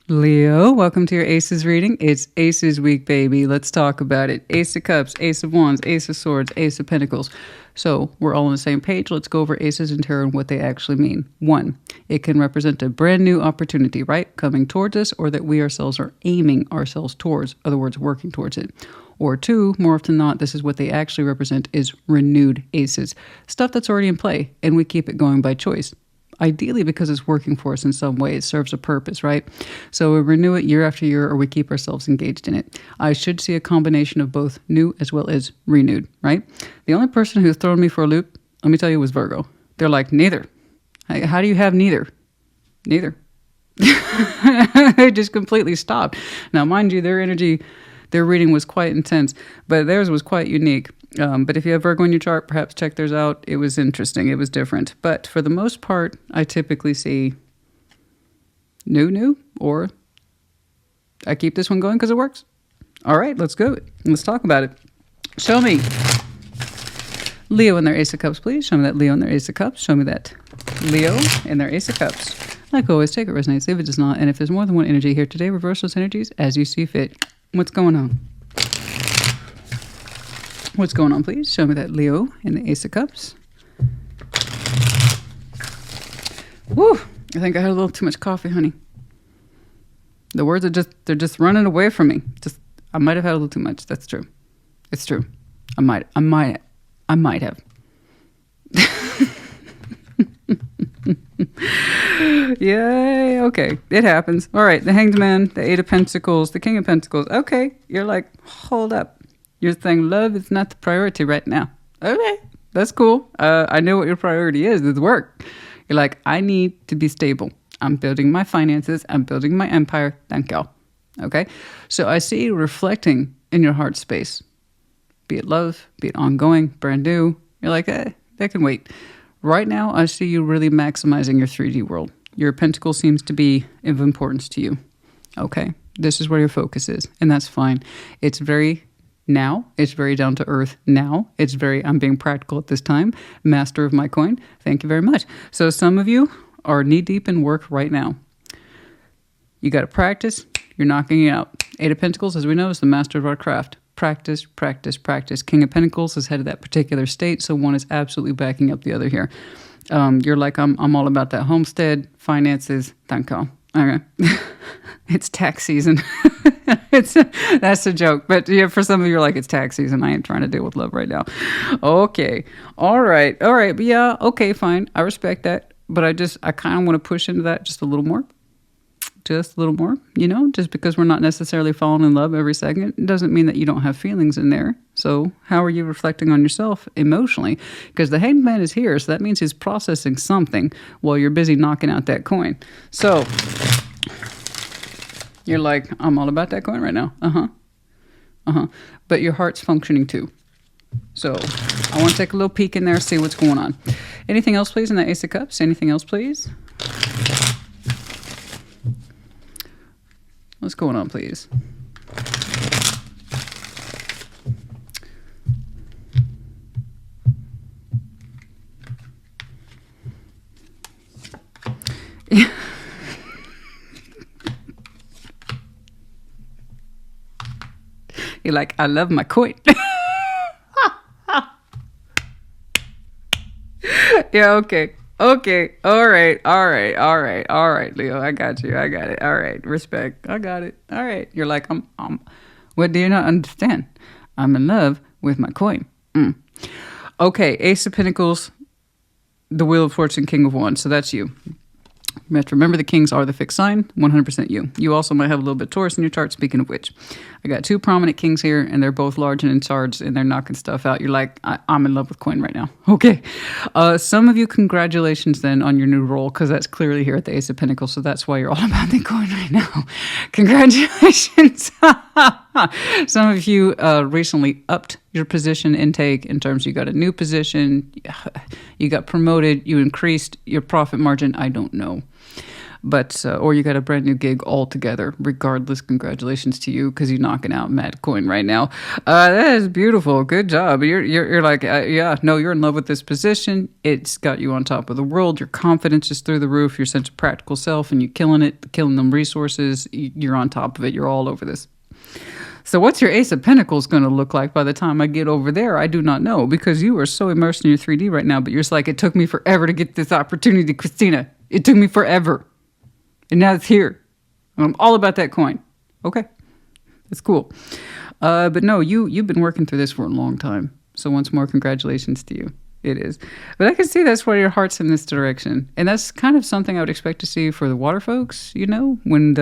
Leo, welcome to your Aces reading. It's Aces week, baby. Let's talk about it. Ace of Cups, Ace of Wands, Ace of Swords, Ace of Pentacles. So we're all on the same page. Let's go over Aces in tarot and what they actually mean. 1, it can represent a brand new opportunity, right? Coming towards us, or that we ourselves are aiming ourselves towards, in other words, working towards it. Or 2, more often than not, this is what they actually represent is renewed aces. Stuff that's already in play, and we keep it going by choice. Ideally because it's working for us in some way. It serves a purpose, right? So we renew it year after year, or we keep ourselves engaged in it. I should see a combination of both new as well as renewed, right? The only person who's thrown me for a loop, let me tell you, was Virgo. They're like, neither. How do you have neither? Neither. They just completely stopped. Now, mind you, their energy, their reading was quite intense, but theirs was quite unique. But if you have Virgo in your chart, perhaps check theirs out. It was interesting. It was different. But for the most part, I typically see new, or I keep this one going because it works. All right, let's go. Let's talk about it. Show me Leo in their Ace of Cups, please. Show me that Leo in their Ace of Cups. Show me that Leo in their Ace of Cups. Like always, take it resonates, if it does not. And if there's more than one energy here today, reverse those energies as you see fit. What's going on? What's going on, please? Show me that Leo in the Ace of Cups. Woo! I think I had a little too much coffee, honey. The words are they're just running away from me. I might have had a little too much. That's true. It's true. I might have. Yay, okay. It happens. All right, the Hanged Man, the Eight of Pentacles, the King of Pentacles. Okay, you're like, hold up. You're saying love is not the priority right now. Okay, that's cool. I know what your priority is. It's work. You're like, I need to be stable. I'm building my finances. I'm building my empire. Thank y'all. Okay, so I see you reflecting in your heart space. Be it love, be it ongoing, brand new. You're like, that can wait. Right now, I see you really maximizing your 3D world. Your pentacle seems to be of importance to you. Okay, this is where your focus is, and that's fine. It's very now. It's very down to earth now. It's very, I'm being practical at this time. Master of my coin. Thank you very much. So some of you are knee deep in work right now. You got to practice. You're knocking it out. Eight of Pentacles, as we know, is the master of our craft. Practice, practice, practice. King of Pentacles is head of that particular state, so one is absolutely backing up the other here. You're like, I'm all about that homestead, finances, thank you. Okay. It's tax season. That's a joke. But yeah, for some of you, you're like, it's tax season. I ain't trying to deal with love right now. Okay. All right. But yeah, okay, fine. I respect that. But I kind of want to push into that just a little more. Just a little more, just because we're not necessarily falling in love every second, it doesn't mean that you don't have feelings in there. So how are you reflecting on yourself emotionally? Because the Hanged Man is here, so that means he's processing something while you're busy knocking out that coin. So you're like, I'm all about that coin right now. But your heart's functioning too. So I want to take a little peek in there, see what's going on. Anything else, please, in that Ace of Cups? Anything else, please? What's going on, please? You're like, I love my coin. Yeah, okay. Okay. All right, Leo. I got you. I got it. All right. Respect. I got it. All right. You're like, what do you not understand? I'm in love with my coin. Okay. Ace of Pentacles, the Wheel of Fortune, King of Wands. So that's you. You have to remember the kings are the fixed sign, 100% you. You also might have a little bit of Taurus in your chart, speaking of which. I got two prominent kings here, and they're both large and in charge, and they're knocking stuff out. You're like, I'm in love with coin right now. Okay. Some of you, congratulations then on your new role, because that's clearly here at the Ace of Pentacles, so that's why you're all about the coin right now. Congratulations. Some of you recently upped your position intake in terms you got a new position, you got promoted, you increased your profit margin. I don't know. But, or you got a brand new gig altogether. Regardless, congratulations to you because you're knocking out mad coin right now. That is beautiful. Good job. You're like, yeah, no, you're in love with this position. It's got you on top of the world. Your confidence is through the roof. Your sense of practical self, and you're killing it, killing them resources. You're on top of it. You're all over this. So what's your Ace of Pentacles going to look like by the time I get over there? I do not know, because you are so immersed in your 3D right now, but you're just like, it took me forever to get this opportunity, Christina. It took me forever. And now it's here. And I'm all about that coin. Okay. That's cool. But no, you've been working through this for a long time. So once more, congratulations to you. It is. But I can see that's why your heart's in this direction. And that's kind of something I would expect to see for the water folks, you know, when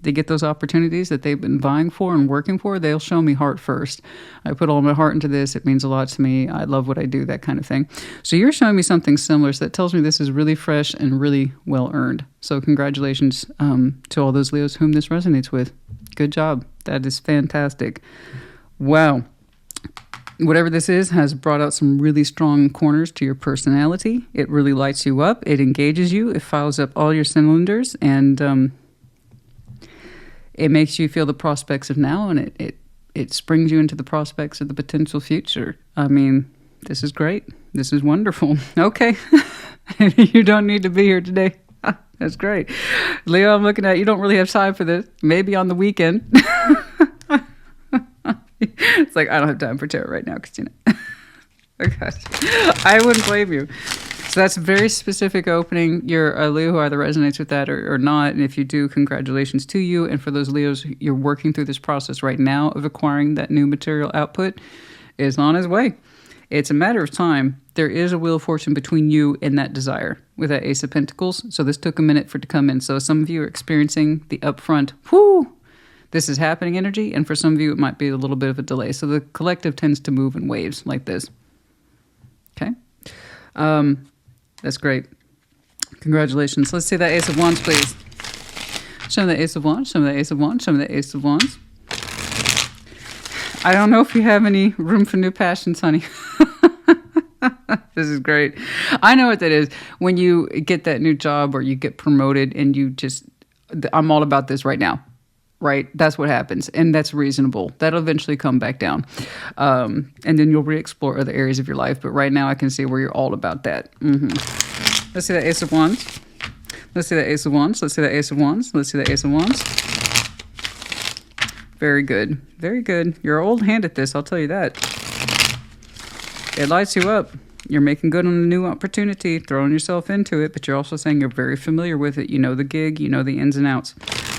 they get those opportunities that they've been vying for and working for, they'll show me heart first. I put all my heart into this. It means a lot to me. I love what I do, that kind of thing. So you're showing me something similar. So that tells me this is really fresh and really well earned. So congratulations to all those Leos whom this resonates with. Good job. That is fantastic. Wow. Whatever this is has brought out some really strong corners to your personality. It really lights you up. It engages you. It fires up all your cylinders, and it makes you feel the prospects of now, and it springs you into the prospects of the potential future. I mean, this is great. This is wonderful. Okay. You don't need to be here today. That's great. Leo, I'm looking at you. Don't really have time for this. Maybe on the weekend. It's like, I don't have time for tarot right now, Christina. Oh, gosh. I wouldn't blame you. So that's a very specific opening. You're a Leo who either resonates with that or not. And if you do, congratulations to you. And for those Leos, you're working through this process right now of acquiring that new material output is on his way. It's a matter of time. There is a wheel of fortune between you and that desire with that Ace of Pentacles. So this took a minute for it to come in. So some of you are experiencing the upfront, whoo, this is happening energy, and for some of you, it might be a little bit of a delay. So the collective tends to move in waves like this. Okay? That's great. Congratulations. Let's see that Ace of Wands, please. Show me the Ace of Wands, show me the Ace of Wands, show me the Ace of Wands. I don't know if you have any room for new passions, honey. This is great. I know what that is. When you get that new job or you get promoted and you just, I'm all about this right now. Right? That's what happens. And that's reasonable. That'll eventually come back down. And then you'll re-explore other areas of your life. But right now I can see where you're all about that. Mm-hmm. Let's see that Ace of Wands. Let's see that Ace of Wands. Let's see that Ace of Wands. Let's see that Ace of Wands. Very good. Very good. You're an old hand at this, I'll tell you that. It lights you up. You're making good on a new opportunity, throwing yourself into it, but you're also saying you're very familiar with it. You know the gig, you know the ins and outs.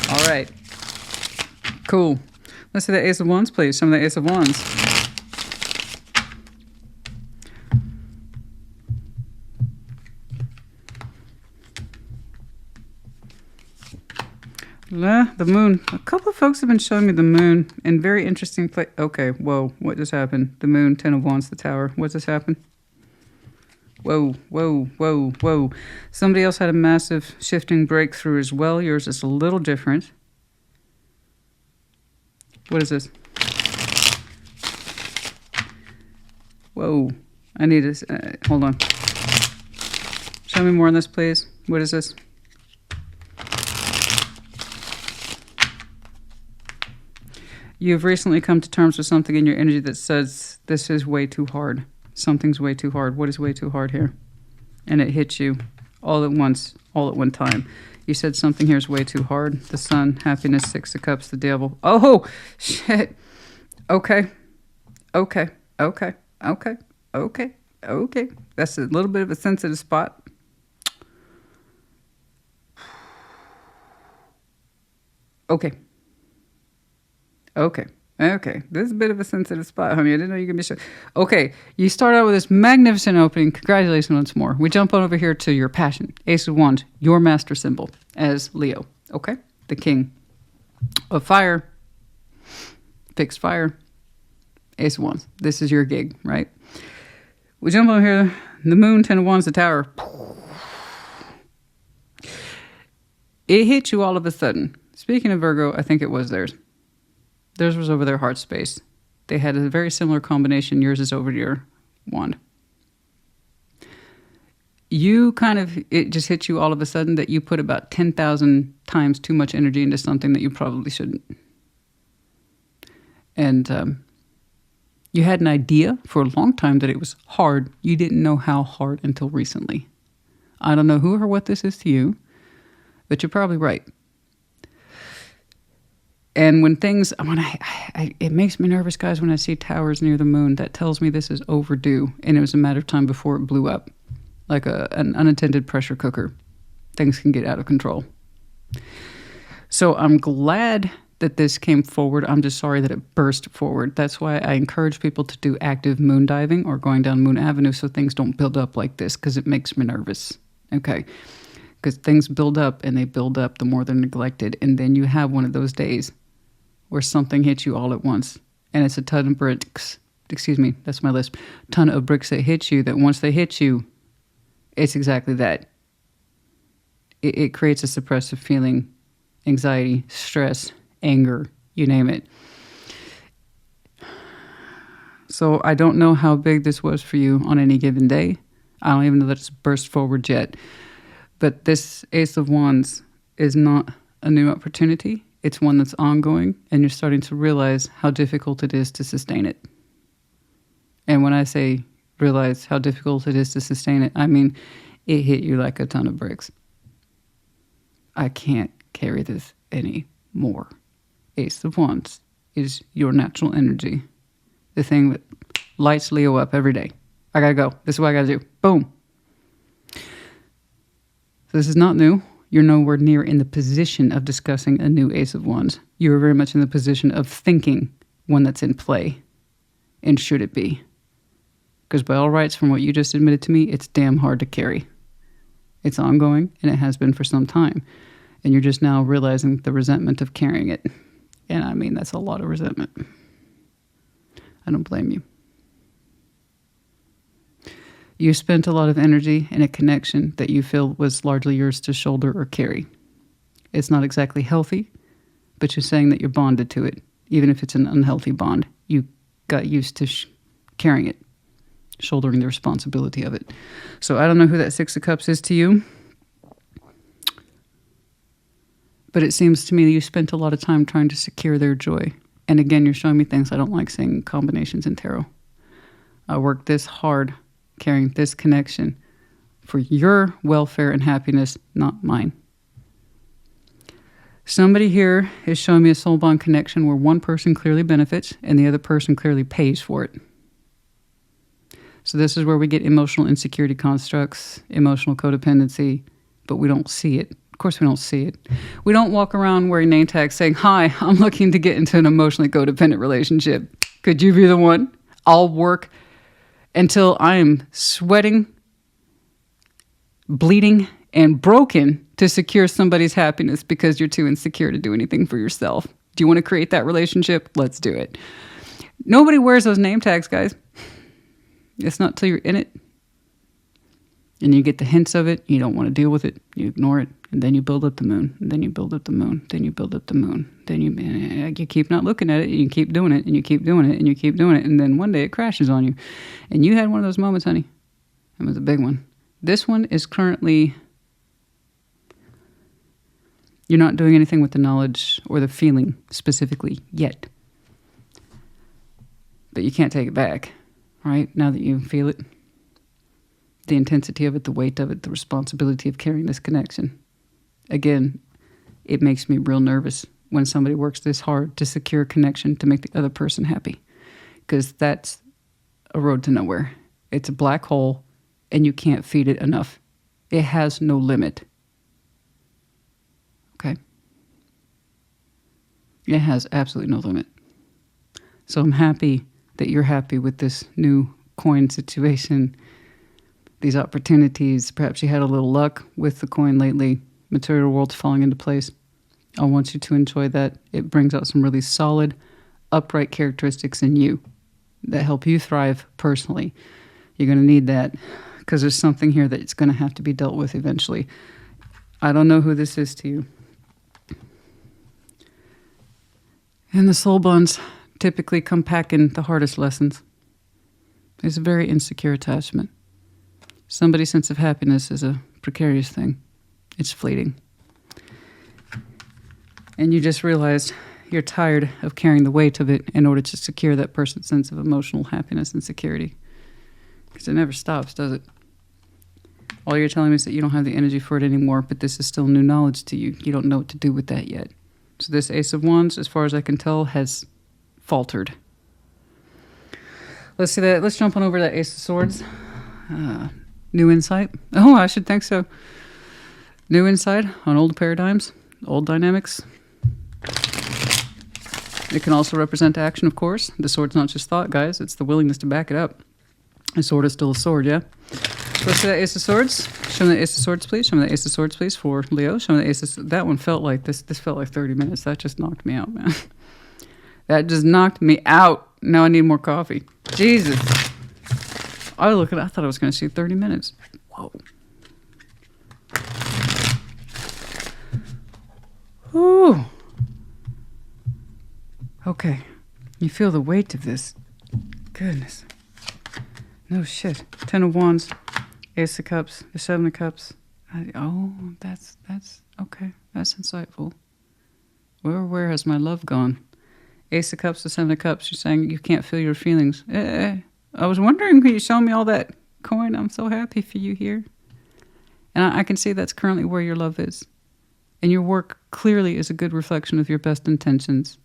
All right. Cool. Let's see the Ace of Wands, please. Some of the Ace of Wands. The moon. A couple of folks have been showing me the moon in very interesting place. Okay, whoa. What just happened? The moon, 10 of Wands, the Tower. What just happened? Whoa, whoa, whoa, whoa. Somebody else had a massive shifting breakthrough as well. Yours is a little different. What is this? Whoa. I need to... hold on. Show me more on this, please. What is this? You've recently come to terms with something in your energy that says this is way too hard. Something's way too hard. What is way too hard here? And it hits you all at once, all at one time. You said something here is way too hard. The Sun, happiness, 6 of Cups, the Devil. Oh, shit. Okay. Okay. Okay. Okay. Okay. Okay. That's a little bit of a sensitive spot. Okay. Okay. Okay. This is a bit of a sensitive spot, honey. I didn't know you could be sure. Okay. You start out with this magnificent opening. Congratulations once more. We jump on over here to your passion. Ace of Wands, your master symbol as Leo. Okay. The King of Fire. Fixed fire. Ace of Wands. This is your gig, right? We jump over here. The moon, 10 of Wands, the Tower. It hit you all of a sudden. Speaking of Virgo, I think it was theirs. Theirs was over their heart space. They had a very similar combination. Yours is over your wand. it just hit you all of a sudden that you put about 10,000 times too much energy into something that you probably shouldn't. And you had an idea for a long time that it was hard. You didn't know how hard until recently. I don't know who or what this is to you, but you're probably right. And when things, it makes me nervous, guys, when I see towers near the moon. That tells me this is overdue, and it was a matter of time before it blew up. Like an unattended pressure cooker. Things can get out of control. So I'm glad that this came forward. I'm just sorry that it burst forward. That's why I encourage people to do active moon diving or going down Moon Avenue so things don't build up like this, because it makes me nervous. Okay? Because things build up and they build up the more they're neglected. And then you have one of those days where something hits you all at once. And it's a ton of bricks. Excuse me, that's my list. Ton of bricks that hit you, that once they hit you, it's exactly that. It creates a suppressive feeling, anxiety, stress, anger, you name it. So I don't know how big this was for you on any given day. I don't even know that it's burst forward yet. But this Ace of Wands is not a new opportunity. It's one that's ongoing, and you're starting to realize how difficult it is to sustain it. And when I say realize how difficult it is to sustain it, I mean it hit you like a ton of bricks. I can't carry this anymore. Ace of Wands is your natural energy. The thing that lights Leo up every day. I gotta go. This is what I gotta do. Boom. So this is not new. You're nowhere near in the position of discussing a new Ace of Wands. You're very much in the position of thinking one that's in play. And should it be? Because by all rights, from what you just admitted to me, it's damn hard to carry. It's ongoing, and it has been for some time. And you're just now realizing the resentment of carrying it. And I mean, that's a lot of resentment. I don't blame you. You spent a lot of energy in a connection that you feel was largely yours to shoulder or carry. It's not exactly healthy, but you're saying that you're bonded to it. Even if it's an unhealthy bond, you got used to carrying it, shouldering the responsibility of it. So I don't know who that Six of Cups is to you. But it seems to me that you spent a lot of time trying to secure their joy. And again, you're showing me things I don't like saying combinations in tarot. I worked this hard carrying this connection for your welfare and happiness, not mine. Somebody here is showing me a soul bond connection where one person clearly benefits and the other person clearly pays for it. So this is where we get emotional insecurity constructs, emotional codependency, but we don't see it. Of course we don't see it. We don't walk around wearing name tags saying, "Hi, I'm looking to get into an emotionally codependent relationship. Could you be the one? I'll work until I'm sweating, bleeding, and broken to secure somebody's happiness because you're too insecure to do anything for yourself. Do you want to create that relationship? Let's do it." Nobody wears those name tags, guys. It's not till you're in it and you get the hints of it. You don't want to deal with it. You ignore it. And then you build up the moon. And then you build up the moon. Then you build up the moon. Then you keep not looking at it. And you keep doing it. And you keep doing it. And you keep doing it. And then one day it crashes on you. And you had one of those moments, honey. It was a big one. This one is currently... You're not doing anything with the knowledge or the feeling specifically yet. But you can't take it back, right? Now that you feel it. The intensity of it, the weight of it, the responsibility of carrying this connection. Again, it makes me real nervous when somebody works this hard to secure a connection to make the other person happy. Because that's a road to nowhere. It's a black hole, and you can't feed it enough. It has no limit. Okay? It has absolutely no limit. So I'm happy that you're happy with this new coin situation, these opportunities. Perhaps you had a little luck with the coin lately. Material world's falling into place. I want you to enjoy that. It brings out some really solid, upright characteristics in you that help you thrive personally. You're going to need that because there's something here that's going to have to be dealt with eventually. I don't know who this is to you. And the soul bonds typically come packing the hardest lessons. It's a very insecure attachment. Somebody's sense of happiness is a precarious thing. It's fleeting. And you just realized you're tired of carrying the weight of it in order to secure that person's sense of emotional happiness and security. Because it never stops, does it? All you're telling me is that you don't have the energy for it anymore, but this is still new knowledge to you. You don't know what to do with that yet. So this Ace of Wands, as far as I can tell, has faltered. Let's see that. Let's jump on over to that Ace of Swords. New insight. Oh, I should think so. New insight on old paradigms, old dynamics. It can also represent action, of course. The sword's not just thought, guys. It's the willingness to back it up. A sword is still a sword, yeah? Let's see that Ace of Swords. Show me the Ace of Swords, please. Show me the Ace of Swords, please, for Leo. Show me the Ace of... That one felt like this. This felt like 30 minutes. That just knocked me out, man. That just knocked me out. Now I need more coffee. Jesus. I thought I was going to see 30 minutes. Whoa. Ooh. Okay. You feel the weight of this. Goodness. No shit. 10 of Wands. Ace of Cups. The 7 of Cups. That's okay. That's insightful. Where has my love gone? Ace of Cups, the 7 of Cups. You're saying you can't feel your feelings. I was wondering, could you show me all that coin? I'm so happy for you here. And I can see that's currently where your love is. And your work clearly is a good reflection of your best intentions.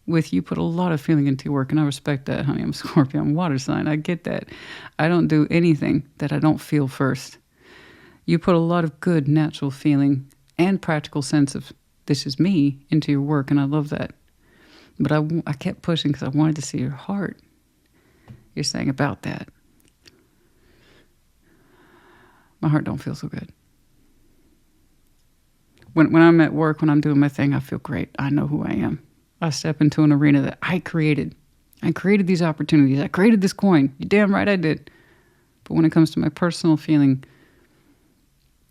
You put a lot of feeling into your work, and I respect that, honey. I'm a Scorpio. I'm a water sign. I get that. I don't do anything that I don't feel first. You put a lot of good, natural feeling and practical sense of this is me into your work, and I love that. But I kept pushing because I wanted to see your heart. You're saying about that. My heart don't feel so good. When I'm at work, when I'm doing my thing, I feel great. I know who I am. I step into an arena that I created. I created these opportunities. I created this coin. You're damn right I did. But when it comes to my personal feeling,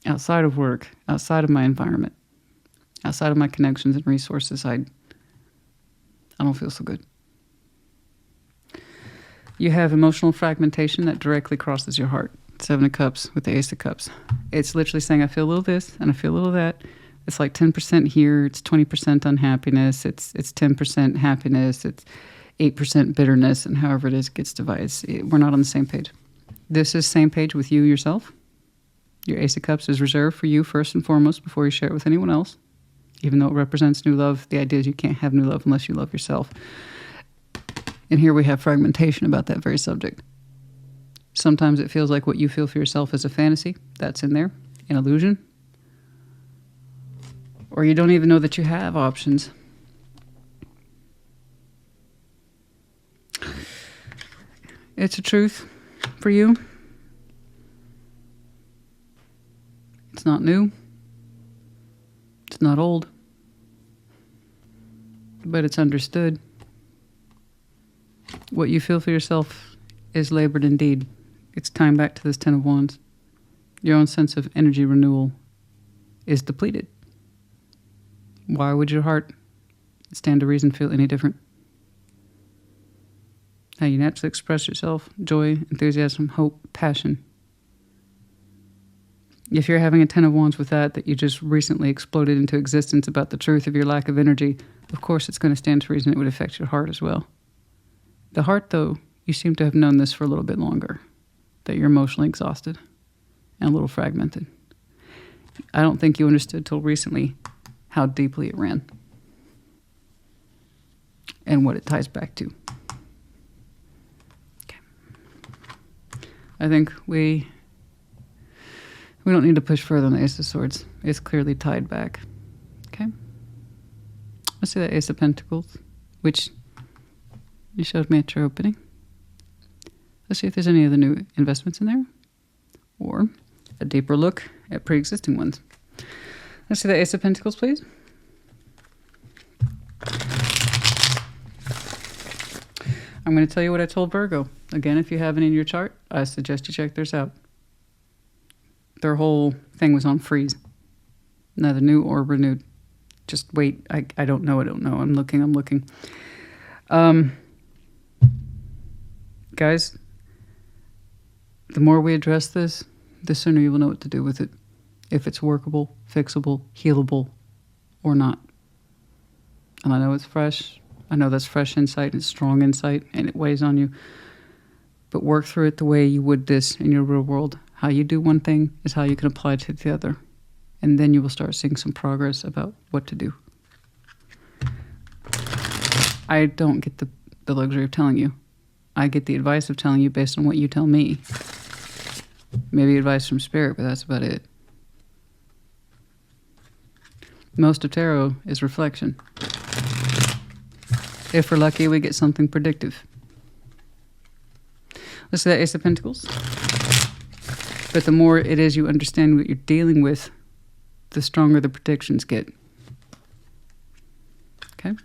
outside of work, outside of my environment, outside of my connections and resources, I don't feel so good. You have emotional fragmentation that directly crosses your heart. 7 of Cups with the Ace of Cups. It's literally saying, I feel a little this and I feel a little that. It's like 10% here. It's 20% unhappiness. It's 10% happiness. It's 8% bitterness. And however it is, it gets divided. We're not on the same page. This is same page with you yourself. Your Ace of Cups is reserved for you first and foremost before you share it with anyone else. Even though it represents new love, the idea is you can't have new love unless you love yourself. And here we have fragmentation about that very subject. Sometimes it feels like what you feel for yourself is a fantasy. That's in there, an illusion. Or you don't even know that you have options. It's a truth for you. It's not new. It's not old. But it's understood. What you feel for yourself is labored indeed. It's time back to this 10 of Wands. Your own sense of energy renewal is depleted. Why would your heart stand to reason feel any different? How you naturally express yourself, joy, enthusiasm, hope, passion. If you're having a 10 of Wands with that you just recently exploded into existence about the truth of your lack of energy, of course it's going to stand to reason it would affect your heart as well. The heart, though, you seem to have known this for a little bit longer, that you're emotionally exhausted and a little fragmented. I don't think you understood till recently how deeply it ran and what it ties back to. Okay. I think we don't need to push further on the Ace of Swords. It's clearly tied back. Okay. Let's see that Ace of Pentacles, which you showed me at your opening. Let's see if there's any other new investments in there or a deeper look at pre-existing ones. Let's see the Ace of Pentacles, please. I'm going to tell you what I told Virgo. Again, if you have any in your chart, I suggest you check theirs out. Their whole thing was on freeze. Neither new or renewed. Just wait. I don't know. I'm looking. Guys, the more we address this, the sooner you will know what to do with it. If it's workable, fixable, healable, or not. And I know it's fresh. I know that's fresh insight and strong insight, and it weighs on you. But work through it the way you would this in your real world. How you do one thing is how you can apply it to the other. And then you will start seeing some progress about what to do. I don't get the luxury of telling you. I get the advice of telling you based on what you tell me. Maybe advice from spirit, but that's about it. Most of tarot is reflection. If we're lucky, we get something predictive. Let's see that Ace of Pentacles. But the more it is you understand what you're dealing with, the stronger the predictions get. Okay?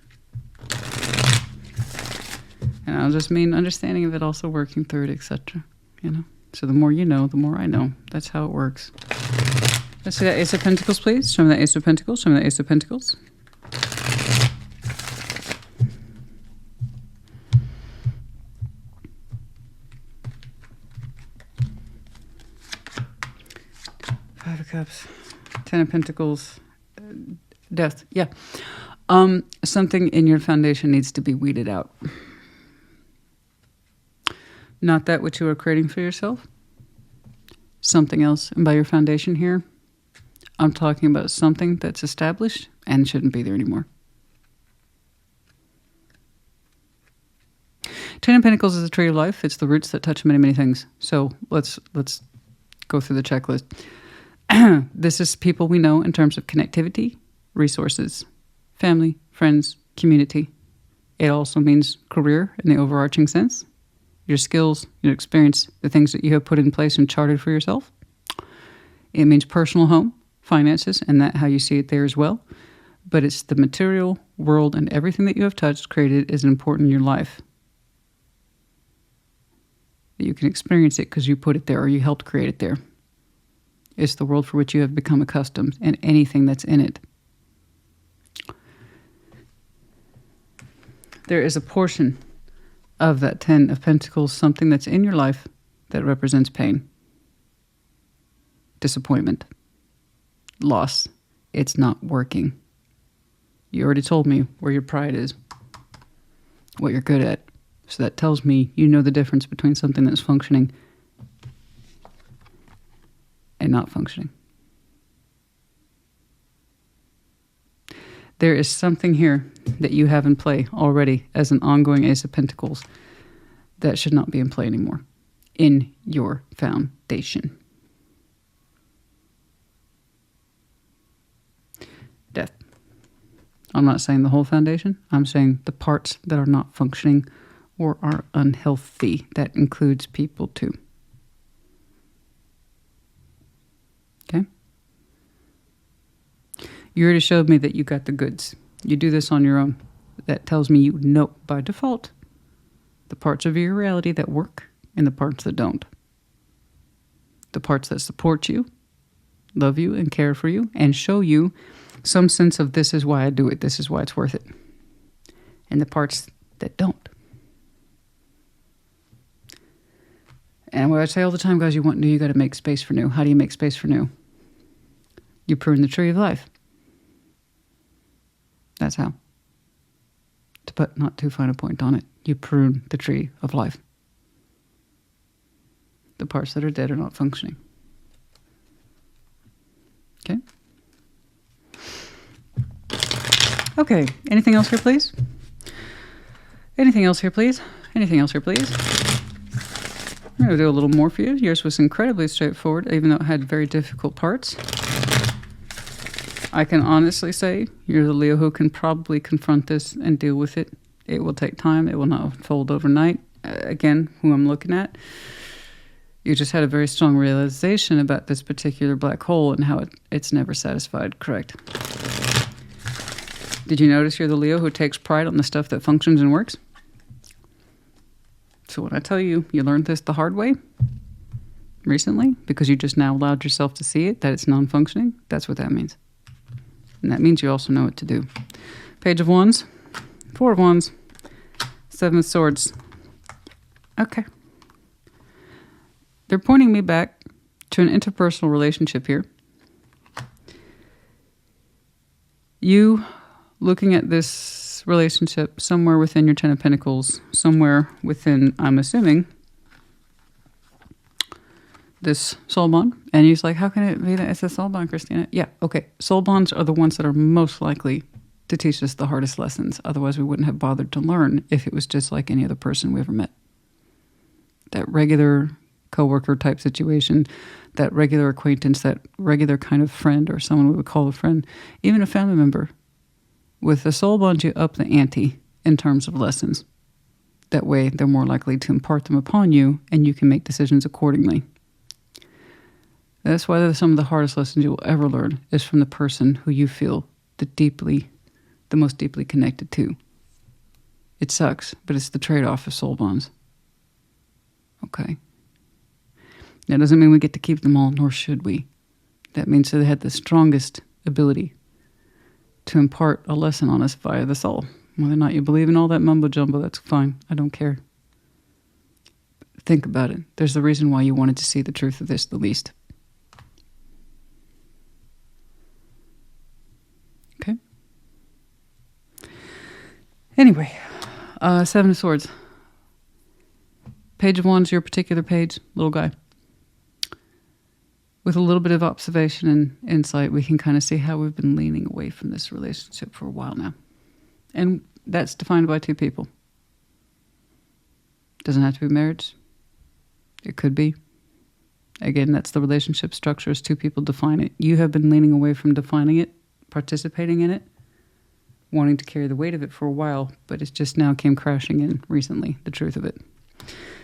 And I'll just mean understanding of it, also working through it, etc. You know? So the more you know, the more I know. That's how it works. Let's see that Ace of Pentacles, please. Show me that Ace of Pentacles. Show me that Ace of Pentacles. Five of Cups. Ten of Pentacles. Death. Yeah. Something in your foundation needs to be weeded out. Not that which you are creating for yourself. Something else. And by your foundation here, I'm talking about something that's established and shouldn't be there anymore. Ten of Pentacles is the tree of life. It's the roots that touch many, many things. So let's go through the checklist. This is people we know in terms of connectivity, resources, family, friends, community. It also means career in the overarching sense. Your skills, your experience, the things that you have put in place and charted for yourself. It means personal home, finances, and that how you see it there as well. But it's the material world and everything that you have touched, created is important in your life. That you can experience it because you put it there or you helped create it there. It's the world for which you have become accustomed and anything that's in it. There is a portion of that Ten of Pentacles, something that's in your life that represents pain, disappointment, loss. It's not working. You already told me where your pride is, what you're good at. So that tells me you know the difference between something that's functioning and not functioning. There is something here that you have in play already as an ongoing Ace of Pentacles that should not be in play anymore in your foundation. Death. I'm not saying the whole foundation. I'm saying the parts that are not functioning or are unhealthy. That includes people too. Okay? You already showed me that you got the goods. You do this on your own. That tells me you know by default the parts of your reality that work and the parts that don't. The parts that support you, love you, and care for you, and show you some sense of this is why I do it, this is why it's worth it. And the parts that don't. And what I say all the time, guys, you want new, you got to make space for new. How do you make space for new? You prune the tree of life. That's how. To put not too fine a point on it, you prune the tree of life. The parts that are dead are not functioning. Okay? Okay, anything else here, please? Anything else here, please? Anything else here, please? I'm going to do a little more for you. Yours was incredibly straightforward, even though it had very difficult parts. I can honestly say you're the Leo who can probably confront this and deal with it. It will take time. It will not unfold overnight. Again, who I'm looking at, you just had a very strong realization about this particular black hole and how it's never satisfied, correct? Did you notice you're the Leo who takes pride on the stuff that functions and works? So when I tell you, you learned this the hard way recently, because you just now allowed yourself to see it, that it's non-functioning, that's what that means. And that means you also know what to do. Page of Wands, Four of Wands, Seven of Swords. Okay. They're pointing me back to an interpersonal relationship here. You looking at this relationship somewhere within your Ten of Pentacles, somewhere within, I'm assuming, this soul bond. And he's like, how can it be that it's a soul bond, Christina? Yeah, okay. Soul bonds are the ones that are most likely to teach us the hardest lessons. Otherwise, we wouldn't have bothered to learn if it was just like any other person we ever met. That regular coworker type situation, that regular acquaintance, that regular kind of friend or someone we would call a friend, even a family member. With the soul bond, you up the ante in terms of lessons. That way, they're more likely to impart them upon you, and you can make decisions accordingly. That's why some of the hardest lessons you will ever learn is from the person who you feel the most deeply connected to. It sucks, but it's the trade-off of soul bonds. Okay. That doesn't mean we get to keep them all, nor should we. That means that they had the strongest ability to impart a lesson on us via the soul. Whether or not you believe in all that mumbo-jumbo, that's fine. I don't care. Think about it. There's a reason why you wanted to see the truth of this the least. Okay? Anyway, Seven of Swords. Page of Wands, your particular page, little guy. With a little bit of observation and insight, we can kind of see how we've been leaning away from this relationship for a while now. And that's defined by two people. Doesn't have to be marriage. It could be. Again, that's the relationship structure as two people define it. You have been leaning away from defining it, participating in it, wanting to carry the weight of it for a while, but it just now came crashing in recently, the truth of it.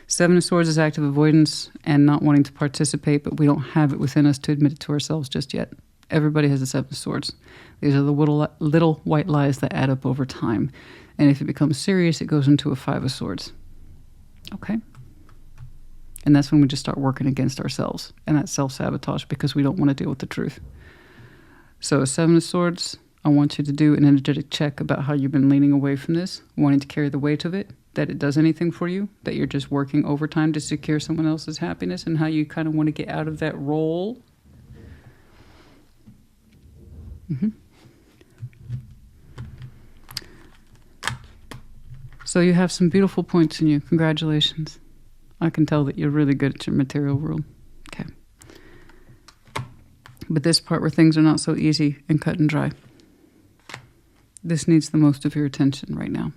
Seven of Swords is active avoidance and not wanting to participate, but we don't have it within us to admit it to ourselves just yet. Everybody has a Seven of Swords. These are the little white lies that add up over time. And if it becomes serious, it goes into a Five of Swords. Okay? And that's when we just start working against ourselves. And that's self-sabotage because we don't want to deal with the truth. So Seven of Swords, I want you to do an energetic check about how you've been leaning away from this, wanting to carry the weight of it, that it does anything for you, that you're just working overtime to secure someone else's happiness, and how you kind of want to get out of that role. So you have some beautiful points in you. Congratulations. I can tell that you're really good at your material world. Okay. But this part where things are not so easy and cut and dry, this needs the most of your attention right now.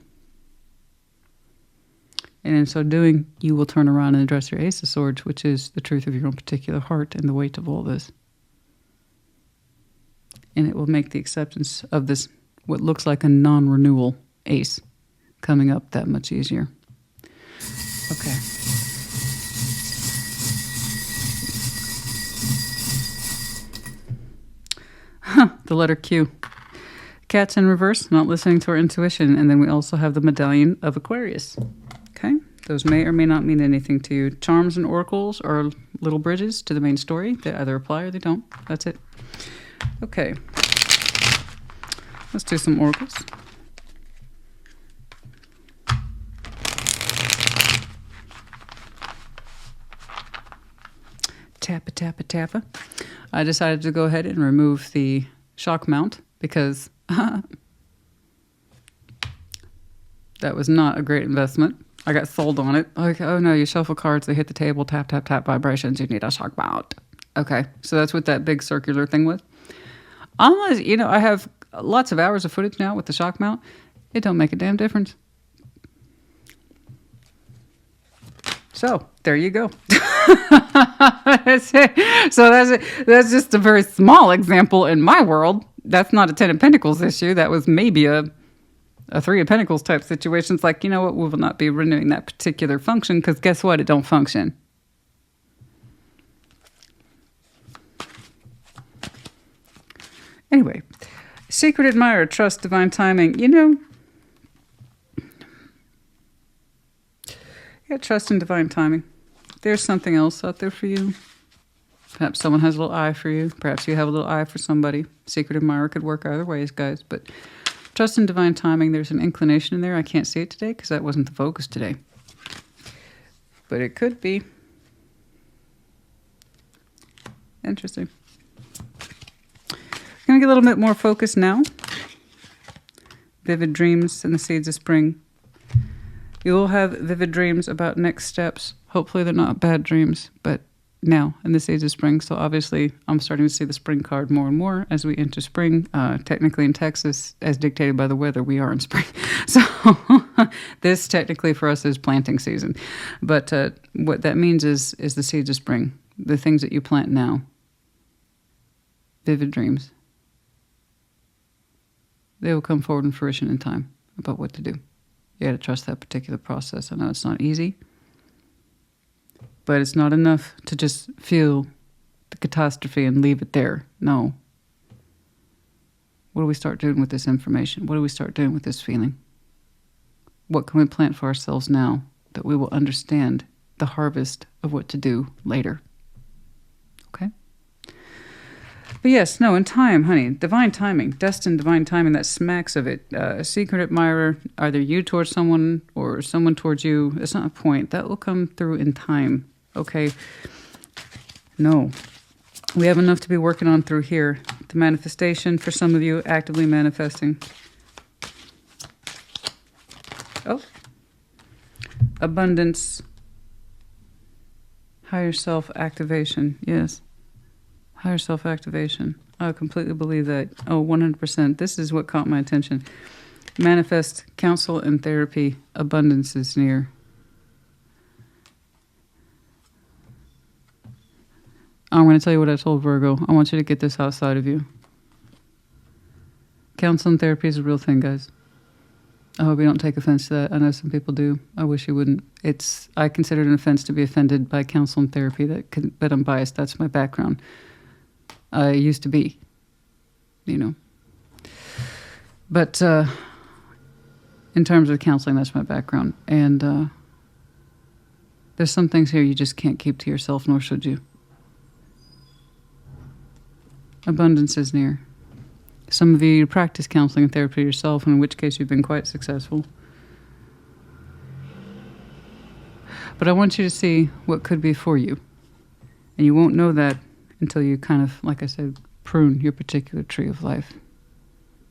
And in so doing, you will turn around and address your Ace of Swords, which is the truth of your own particular heart and the weight of all this. And it will make the acceptance of this, what looks like a non-renewal ace, coming up that much easier. Okay. The letter Q. Cats in reverse, not listening to our intuition. And then we also have the medallion of Aquarius. Okay, those may or may not mean anything to you. Charms and oracles are little bridges to the main story. They either apply or they don't. That's it. Okay, let's do some oracles. Tappa, tappa, tappa. I decided to go ahead and remove the shock mount because that was not a great investment. I got sold on it. Like, oh no, you shuffle cards, they hit the table, tap, tap, tap, vibrations, you need a shock mount. Okay, so that's what that big circular thing was. Unless, I have lots of hours of footage now with the shock mount. It don't make a damn difference. So, there you go. That's it. So that's it. That's just a very small example in my world. That's not a Ten of Pentacles issue. That was maybe a Three of Pentacles type situation. It's like, you know what, we will not be renewing that particular function because guess what? It don't function. Anyway, secret admirer, trust divine timing. Trust in divine timing. There's something else out there for you. Perhaps someone has a little eye for you. Perhaps you have a little eye for somebody. Secret admirer could work either ways, guys. But trust in divine timing. There's an inclination in there. I can't see it today because that wasn't the focus today. But it could be. Interesting. Gonna get a little bit more focused now. Vivid dreams and the seeds of spring. You will have vivid dreams about next steps. Hopefully they're not bad dreams, but now in the seeds of spring. So obviously I'm starting to see the spring card more and more as we enter spring. Technically in Texas, as dictated by the weather, we are in spring. So this technically for us is planting season. But what that means is the seeds of spring, the things that you plant now. Vivid dreams. They will come forward in fruition in time about what to do. You got to trust that particular process. I know it's not easy, but it's not enough to just feel the catastrophe and leave it there. No. What do we start doing with this information? What do we start doing with this feeling? What can we plant for ourselves now that we will understand the harvest of what to do later? Okay? But yes, no, in time, honey, divine timing, destined divine timing, that smacks of it. A secret admirer, either you towards someone or someone towards you, it's not a point. That will come through in time, okay? No. We have enough to be working on through here. The manifestation, for some of you, actively manifesting. Oh. Abundance. Higher self activation, yes. Higher self-activation. I completely believe that. Oh, 100%. This is what caught my attention. Manifest, counsel, and therapy. Abundance is near. I'm going to tell you what I told Virgo. I want you to get this outside of you. Counsel and therapy is a real thing, guys. I hope you don't take offense to that. I know some people do. I wish you wouldn't. I consider it an offense to be offended by counsel and therapy, but I'm biased. That's my background. I used to be, you know. But in terms of counseling, that's my background. And there's some things here you just can't keep to yourself, nor should you. Abundance is near. Some of you practice counseling and therapy yourself, in which case you've been quite successful. But I want you to see what could be for you. And you won't know that until you kind of, like I said, prune your particular tree of life.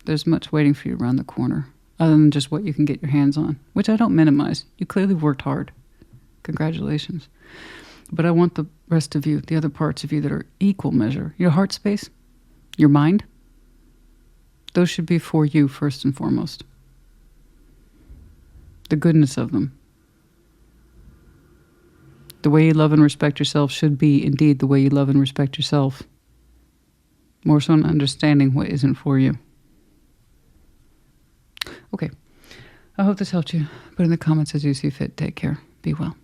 There's much waiting for you around the corner, other than just what you can get your hands on, which I don't minimize. You clearly worked hard. Congratulations. But I want the rest of you, the other parts of you that are equal measure, your heart space, your mind, those should be for you first and foremost. The goodness of them. The way you love and respect yourself should be indeed the way you love and respect yourself. More so in understanding what isn't for you. Okay. I hope this helped you. Put in the comments as you see fit. Take care. Be well.